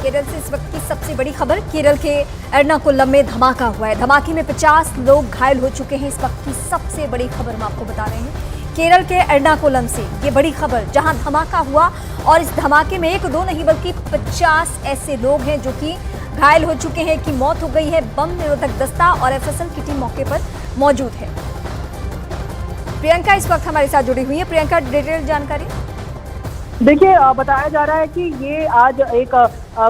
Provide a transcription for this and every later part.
केरल से इस वक्त की सबसे बड़ी खबर। केरल के एर्नाकुलम में धमाका हुआ है। धमाके में 50 लोग घायल हो चुके हैं। इस वक्त की सबसे बड़ी खबर हम आपको बता रहे हैं। केरल के एर्नाकुलम से ये बड़ी खबर, जहां धमाका हुआ और इस धमाके में 1-2 नहीं बल्कि 50 ऐसे लोग हैं जो कि घायल हो चुके हैं, कि मौत हो गई है। बम निरोधक दस्ता और एफएसएल की टीम मौके पर मौजूद है। प्रियंका इस वक्त हमारे साथ जुड़ी हुई है। प्रियंका, डिटेल जानकारी। देखिए, बताया जा रहा है कि ये आज एक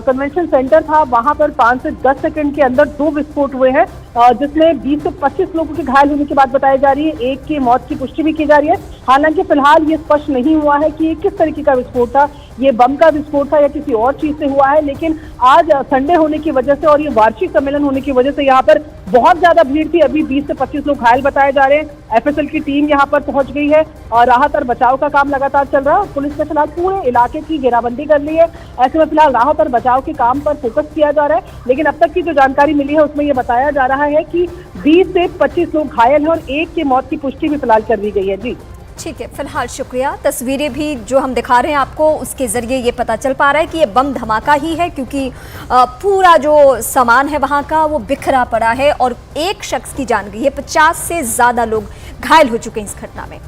कन्वेंशन सेंटर था, वहां पर 5 से 10 सेकंड के अंदर 2 विस्फोट हुए हैं, जिसमें 20 से 25 लोगों के घायल होने की बात बताई जा रही है। एक की मौत की पुष्टि भी की जा रही है। हालांकि फिलहाल ये स्पष्ट नहीं हुआ है कि ये किस तरीके का विस्फोट था, ये बम का विस्फोट था या किसी और चीज से हुआ है। लेकिन आज संडे होने की वजह से और ये वार्षिक सम्मेलन होने की वजह से यहाँ पर बहुत ज्यादा भीड़ थी। अभी 20 से 25 लोग घायल बताए जा रहे हैं। एफएसएल की टीम यहाँ पर पहुंच गई है और राहत और बचाव का काम लगातार चल रहा है। पुलिस ने फिलहाल पूरे इलाके की घेराबंदी कर ली है। ऐसे में फिलहाल राहत और बचाव के काम पर फोकस किया जा रहा है। लेकिन अब तक की जो जानकारी मिली है उसमें ये बताया जा रहा है कि 20 से 25 लोग घायल हैं और एक की मौत की पुष्टि भी फिलहाल कर दी गई है। जी ठीक है, फिलहाल शुक्रिया। तस्वीरें भी जो हम दिखा रहे हैं आपको, उसके जरिए ये पता चल पा रहा है कि ये बम धमाका ही है, क्योंकि पूरा जो सामान है वहां का वो बिखरा पड़ा है और एक शख्स की जान गई है। 50 से ज्यादा लोग घायल हो चुके हैं इस घटना में।